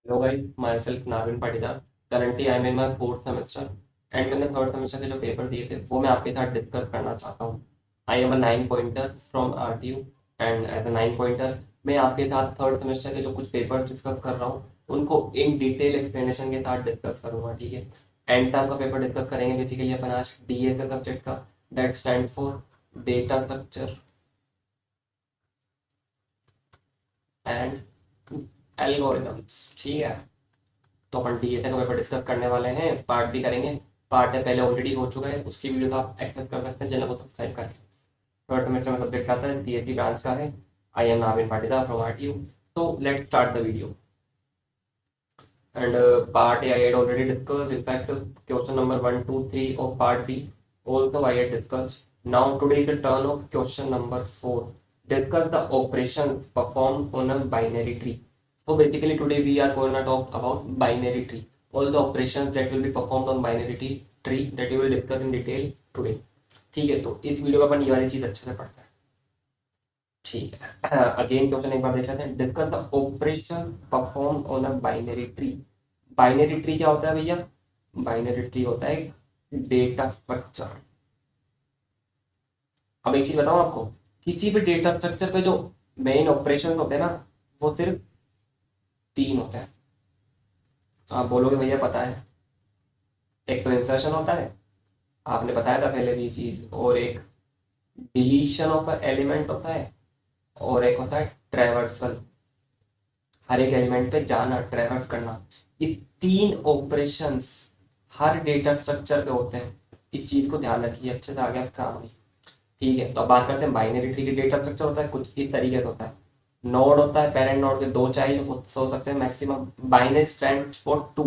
Hello guys, my self नाविन Patidar. Currently I am in my fourth semester and मैंने third semester के जो paper दिए थे वो मैं आपके साथ डिस्कस करना चाहता हूँ। I am a 9 pointer from RTU and as a 9 pointer मैं आपके साथ थर्ड सेमेस्टर के जो कुछ पेपर डिस्कस कर रहा हूँ उनको इन डिटेल एक्सप्लेनेशन के साथ डिस्कस करूँगा। ठीक है, एंड टर्म का पेपर डिस्कस करेंगे बेसिकली अपन आज DSA सब्जेक्ट का, that stand for data structure and algorithms. ठीक है, तो अपन DSA का पेपर डिस्कस करने वाले हैं, पार्ट भी करेंगे। पार्ट है पहले ऑलरेडी हो चुका है, उसकी वीडियोस आप एक्सेस कर सकते हैं चैनल को सब्सक्राइब करके। थर्ड सेमेस्टर में सब्जेक्ट आता है CSE ब्रांच का है। आई एम नाविन पाटीदार फ्रॉम RTU। तो let's start the video and part A I had already discussed. In fact, question number 1, 2, 3 of part B also I had discussed. Now today is the turn of question number 4. Discuss the operations performed on a binary tree. So basically today we are going to talk about binary tree. All the operations that will be performed on binary tree that we will discuss in detail today. ठीक है, तो इस video में अपन ये वाली चीज अच्छे से पढ़ते हैं। ठीक है, अगेन क्वेश्चन एक बार देख लेते हैं। Discuss the operation perform on a binary tree. Binary tree क्या होता है भैया? बाइनरी ट्री होता है एक डेटा स्ट्रक्चर। अब एक चीज बताऊं आपको, किसी भी डेटा स्ट्रक्चर पे जो मेन ऑपरेशन होते हैं ना, वो सिर्फ 3 होते हैं। आप बोलोगे भैया पता है, एक तो इंसर्शन होता है, आपने बताया था पहले भी ये चीज, और एक डिलीशन ऑफ एलिमेंट होता है, और एक होता है ट्रैवर्सल, हर एक एलिमेंट पे जाना, ट्रैवर्स करना। ये 3 ऑपरेशंस हर डेटा स्ट्रक्चर पे होते हैं। इस चीज को ध्यान रखिए, अच्छे से आगे आप काम आए। ठीक है, तो अब बात करते हैं बाइनरी ट्री की। डेटा स्ट्रक्चर होता है कुछ इस तरीके से होता है। नोड होता है, पेरेंट नोड के 2 चाइल्ड हो सकते हैं मैक्सिमम। बाइनरी स्टैंड्स फॉर 2,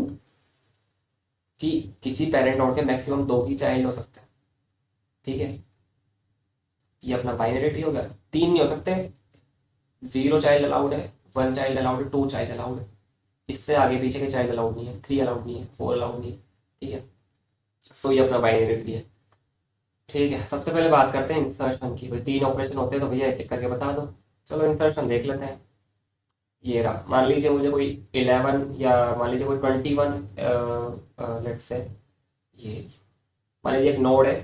कि किसी पेरेंट नोड के मैक्सिमम 2 ही चाइल्ड हो सकते हैं। ठीक है, ये अपना बाइनरी ट्री हो गया। 3 नहीं हो सकते, 0 चाइल्ड अलाउड है, 1 चाइल्ड अलाउड है, 2 चाइल्ड अलाउड है। इससे आगे पीछे के चाइल्ड अलाउड नहीं है, 3 अलाउड नहीं है, 4 अलाउड नहीं है। ठीक है, सो ये अपना बाइनरी ट्री है। ठीक है, सबसे पहले बात करते हैं इंसर्शन की। भाई 3 ऑपरेशन होते हैं तो भैया एक एक करके बता दो। चलो इंसर्शन देख लेते हैं। ये रहा, मान लीजिए मुझे कोई 11 या मान लीजिए कोई 21, लेट्स से ये मान लीजिए एक नोड है।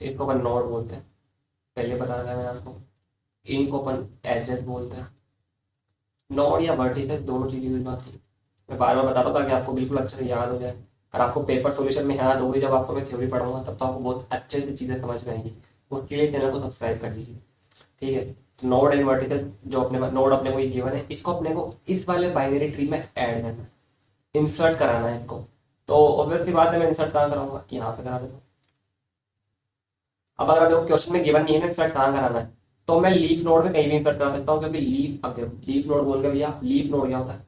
इसको अपन नोड बोलते हैं, पहले बताया था मैंने आपको। इनको अपन एजेस बोलते हैं। नोड या वर्टिसेस दोनों चीज़ यूज में आती है। मैं बार बार बताता हूँ ताकि आपको बिल्कुल अच्छे से याद हो जाए। और आपको पेपर सॉल्यूशन में याद होगी, जब आपको मैं थ्योरी पढ़ाऊंगा तब तो आपको बहुत अच्छे से चीज़ें समझ में आएंगी। उसके लिए चैनल को सब्सक्राइब कर लीजिए। ठीक है, तो नोड एंड वर्टिकल जो अपने नोड अपने को ये गिवन है, इसको अपने को इस वाले बाइनरी ट्री में ऐड करना है, इंसर्ट कराना है इसको। तो ऑब्वियस सी बात है, मैं इंसर्ट कहाँ कराऊंगा? यहाँ पे करा देता हूँ। अब अगर आपको क्वेश्चन में गिवन नहीं है ना इंसर्ट कहाँ कराना है, तो मैं लीफ नोड में कहीं भी इंसर्ट करा सकता हूँ, क्योंकि लीफ, अब लीफ नोड बोल के भैया, लीफ नोड क्या होता है?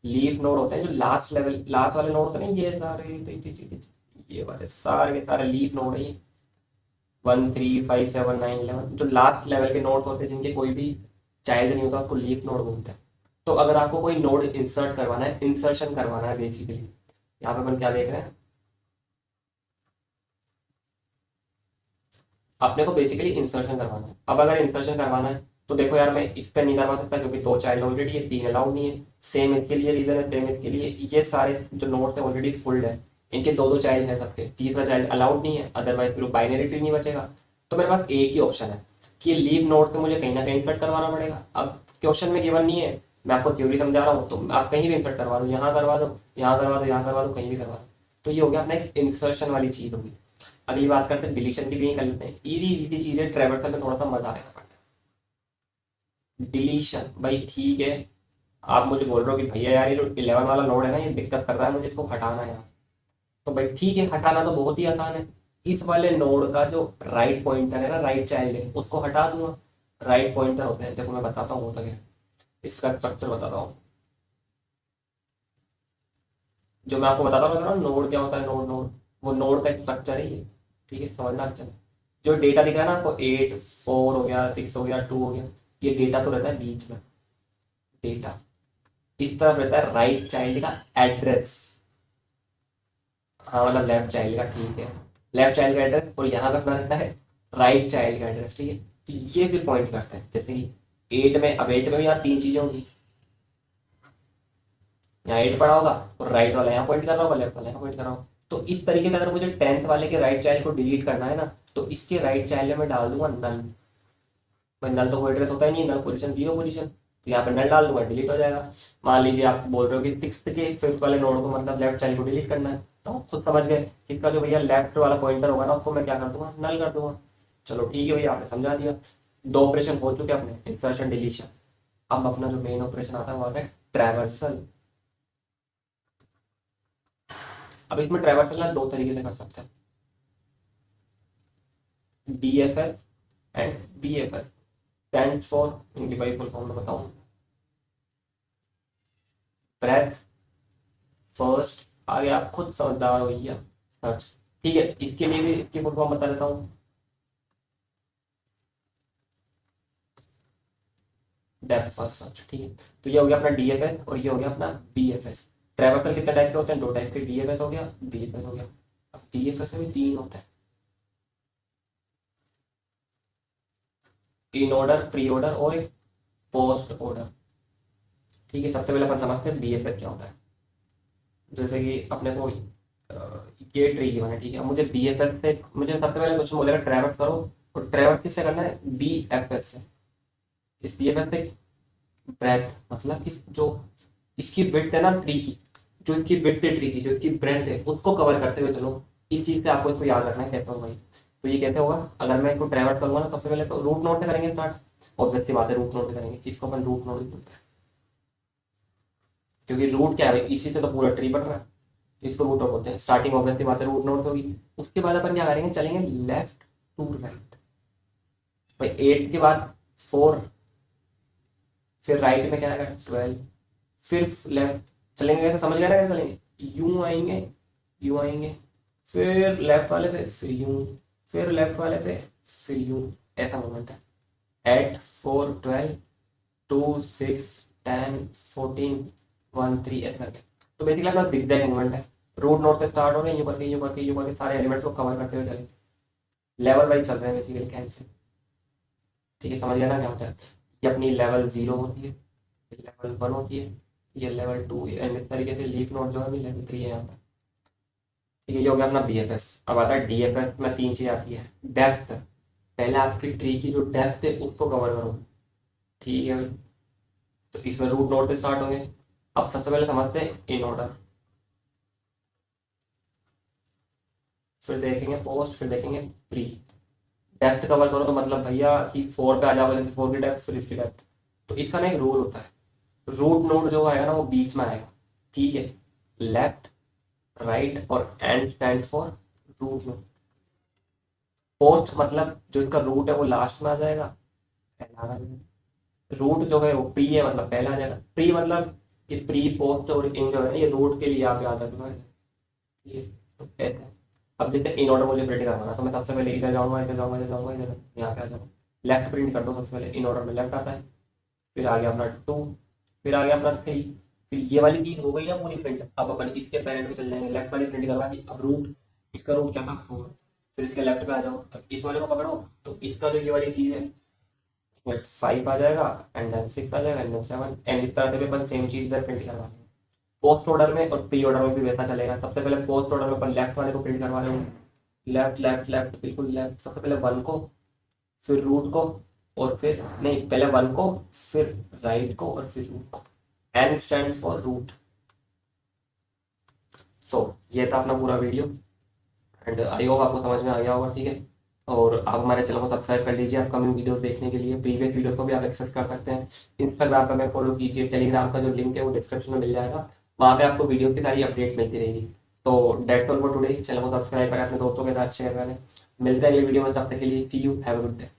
लीफ नोड होते हैं जो लास्ट लेवल, लास्ट वाले नोड होते हैं ना, ये सारे ये वाले सारे के सारे लीफ नोड है ये। 1 3 5 7 9 11 जो लास्ट लेवल के नोड होते हैं, जिनके कोई भी चाइल्ड नहीं होता, उसको लीफ नोड बोलते हैं। तो अगर आपको कोई नोड इंसर्ट करवाना है, इंसर्शन करवाना है बेसिकली, यहाँ पे अपन क्या देख रहे हैं, अपने को बेसिकली इंसर्शन करवाना है। अब अगर इंसर्शन करवाना है तो देखो यार, मैं इस पे नहीं करवा सकता क्योंकि 2 चाइल्ड ऑलरेडी है, 3 अलाउड नहीं है। सेम इसके लिए रीजन है, सेम इसके लिए। ये सारे जो नोड्स है ऑलरेडी फुल्ड है, इनके 2 चाइल्ड है सबके, तीसरा चाइल्ड अलाउड नहीं है, अदरवाइज फिर बाइनरी ट्री नहीं बचेगा। तो मेरे पास एक ही ऑप्शन है कि लीव नोड से मुझे कहीं ना कहीं इंसर्ट करवाना पड़ेगा। अब क्वेश्चन में गिवन नहीं है, मैं आपको थ्योरी समझा रहा हूँ, तो आप कहीं भी इंसर्ट करवा दो, यहाँ करवा दो, यहाँ करवा दो, यहाँ करवा दो, कहीं भी करवा दो। तो ये हो गया अपना एक इंसर्शन वाली चीज होगी। अगली बात करते हैं डिलीशन की, भी कर लेते हैं। इजी इजी चीजें, ट्रेवर्सल में थोड़ा सा मजा आएगा पढ़ने में। डिलीशन भाई ठीक है, आप मुझे बोल रहे हो कि भैया यार ये जो 11 वाला नोड है ना, ये दिक्कत कर रहा है, मुझे इसको हटाना है यार। तो भाई ठीक है, हटाना तो बहुत ही आसान है। इस वाले नोड का जो राइट पॉइंटर है ना, राइट चाइल्ड है, उसको हटा दूंगा। राइट पॉइंटर होते हैं, देखो मैं बताता हूँ होता क्या है। इसका स्ट्रक्चर बताता हूँ, जो मैं आपको बताता रहा था ना, नोड क्या होता है, नोड नोड वो नोड का स्ट्रक्चर है ये। ठीक है, समझना अच्छा। जो डेटा दिख रहा है ना आपको, 8 4 हो गया, 6 हो गया, 2 हो गया, ये डेटा तो रहता है बीच में। डेटा इस तरफ रहता है राइट चाइल्ड का एड्रेस। हाँ मतलब लेफ्ट चाइल्ड का, ठीक है, लेफ्ट चाइल्ड का एड्रेस, और यहाँ पे अपना रहता है राइट चाइल्ड का एड्रेस। ठीक है, तो ये फिर पॉइंट करते हैं, जैसे कि 8 में, अब 8 में भी यहाँ तीन चीजें होंगी, यहाँ 8 पड़ा होगा और राइट वाला यहाँ पॉइंट कर रहा होगा, लेफ्ट वाला यहाँ पॉइंट कर रहा होगा। तो इस तरीके से अगर मुझे 10th वाले के राइट चाइल्ड को डिलीट करना है ना, तो इसके राइट चाइल्ड में मैं डाल दूंगा नल। भाई नल तो कोई एड्रेस होता ही नहीं, नल पोजीशन 0 पोजीशन, तो यहाँ पे नल डाल दूंगा, डिलीट हो जाएगा। मान लीजिए आप बोल रहे हो कि 6th के 5th वाले नोड को मतलब लेफ्ट चाइल्ड को डिलीट करना है, तो आप खुद समझ गए इसका जो भैया लेफ्ट वाला पॉइंटर होगा ना, उसको मैं क्या कर दूंगा, नल कर दूंगा। चलो ठीक है भैया, आपने समझा दिया। दो ऑपरेशन हो चुके अपने, इंसर्शन डिलीशन। अब अपना जो मेन ऑपरेशन आता है वो आता है ट्रैवर्सल। अब इसमें ट्रैवर्सल ना दो तरीके से कर सकते हैं, DFS and BFS। Stand for, इनकी भाई फुल फॉर्म में बताऊं, ब्रेथ फर्स्ट, आगे आप खुद समझदार हो भैया, सर्च। ठीक है, इसके लिए भी इसकी फुल फॉर्म बता देता हूँ, डेप्थ फर्स्ट सर्च। ठीक है, तो ये हो गया अपना DFS और ये हो गया अपना BFS। ट्रैवर्सल कितने टाइप के होते हैं, दो टाइप के, DFS हो गया, BFS हो गया। अब DFS में भी तीन होते हैं, इन ऑर्डर, प्री ऑर्डर और पोस्ट ऑर्डर। ठीक है, सबसे पहले अपन समझते हैं BFS क्या होता है। जैसे कि अपने को ये ट्री गिवन है, ठीक है, अब मुझे BFS से, मुझे सबसे पहले क्वेश्चन बोलेगा ट्रैवर्स करो, और ट्रैवर्स किससे करना है, BFS से। इस BFS से ब्रेथ मतलब कि जो इसकी विड्थ है ना ट्री की, जो इसकी विड्थ है ट्री की, जो इसकी ब्रेथ है, उसको कवर करते हुए चलो। इस चीज से आपको इसको याद रखना है कैसे होगा ये। तो ये कैसे होगा, अगर मैं इसको ट्रैवर्स करूंगा ना, सबसे पहले तो रूट नोड से करेंगे स्टार्ट, ऑब्वियस सी बात है रूट नोड से करेंगे, इसको अपन रूट नोड बोलते हैं, क्योंकि रूट क्या है भाई, इसी से तो पूरा ट्री बन रहा है, इसको रूट नोड बोलते हैं। स्टार्टिंग ऑब्वियस सी बात है रूट नोड से होगी। उसके बाद अपन क्या करेंगे, चलेंगे लेफ्ट टू राइट। भाई 8 के बाद 4, फिर राइट में क्या आएगा 12, फिर लेफ्ट चलेंगे, कैसे समझ गए ना कैसे चलेंगे, यूं आएंगे, यूं आएंगे, फिर लेफ्ट वाले पे, फिर यूं, फिर लेफ्ट वाले पे, फिर यूं, ऐसा मूवमेंट है। 8 4 12 2 6 10 14 1 3 ऐसे करके। तो बेसिकली अपना zigzag मूवमेंट है, रूट नोड से स्टार्ट हो रहे हैं, यूं करके यूं करके यूं करके सारे एलिमेंट्स को कवर करते हुए चलेंगे, लेवल वाइज चल रहे हैं बेसिकली कैंसिल। ठीक है, समझ गया ना क्या होता है। ये अपनी लेवल 0 होती है, लेवल 1 होती है, ये लेवल 2, एंड इस तरीके से लीफ नोड जो है लेवल 3 है यहाँ पर। ठीक है, ये हो गया अपना BFS। अब आता है DFS में तीन चीज़ आती है, डेप्थ, पहले आपकी ट्री की जो डेप्थ है उसको कवर करो। ठीक है भाई, तो इसमें रूट नोड से स्टार्ट होंगे। अब सबसे पहले समझते हैं इन ऑर्डर, फिर देखेंगे पोस्ट, फिर देखेंगे प्री। डेप्थ कवर करो तो मतलब भैया कि 4 पे आ जाओगे, जैसे 4 की डेप्थ फिर इसकी डेप्थ। तो इसका ना एक रूल होता है, रूट नोड जो आएगा ना वो बीच में आएगा। ठीक है, लेफ्ट राइट और N stand for root node. Post मतलब जो इसका रूट है वो लास्ट में आ जाएगा, रूट जो है वो प्री है मतलब पहले आ जाएगा। प्री मतलब कि प्री पोस्ट और इन जो है ना, ये रूट के लिए आप याद रखना है। ठीक है, तो ऐसे। अब जैसे इन ऑर्डर मुझे प्रिंट करवाना, तो मैं सबसे पहले इधर जाऊंगा, इधर जाऊंगा, इधर जाऊंगा, इधर यहाँ पे आ जाऊंगा, लेफ्ट प्रिंट कर दो सबसे पहले, इन ऑर्डर में लेफ्ट आता है, फिर आ गया अपना 2, फिर आ गया अपना 3, फिर ये वाली चीज हो गई ना पूरी प्रिंट। अब अपन इसके पेरेंट पे चल जाएंगे, लेफ्ट वाली प्रिंट करवा दी। अब रूट, इसका रूट क्या था 4, फिर इसके लेफ्ट पे आ जाओ, अब इस वाले को पकड़ो, तो इसका जो ये वाली चीज है 5 आ जाएगा, एंड देन 6 आ जाएगा, एंड देन 7, एंड इस तरह से भी अपन सेम चीज इधर प्रिंट करवा देंगे। पोस्ट ऑर्डर में और प्री ऑर्डर में भी वैसा चलेगा। सबसे पहले पोस्ट ऑर्डर में अपन लेफ्ट वाले को प्रिंट करवा रहे हैं, लेफ्ट लेफ्ट लेफ्ट बिल्कुल लेफ्ट, सबसे पहले 1 को, फिर रूट को, और फिर नहीं पहले 1 को, फिर राइट को, और फिर रूट को। N stand for root. So ये था अपना पूरा वीडियो, एंड आई होप आपको समझ में आ गया होगा। ठीक है, और आप हमारे चैनल को सब्सक्राइब कर लीजिए अपकमिंग वीडियोस देखने के लिए। प्रीवियस वीडियोस को भी आप एक्सेस कर सकते हैं। इंस्टाग्राम पर हमें फॉलो कीजिए, टेलीग्राम का जो लिंक है वो डिस्क्रिप्शन में मिल जाएगा, वहाँ पे आपको वीडियो की सारी अपडेट मिलती रहेगी। तो that's all for today, channel को सब्सक्राइब करें, अपने दोस्तों के साथ शेयर करें। मिलते हैं अगले वीडियो में, तब तक के लिए see you, have a good day.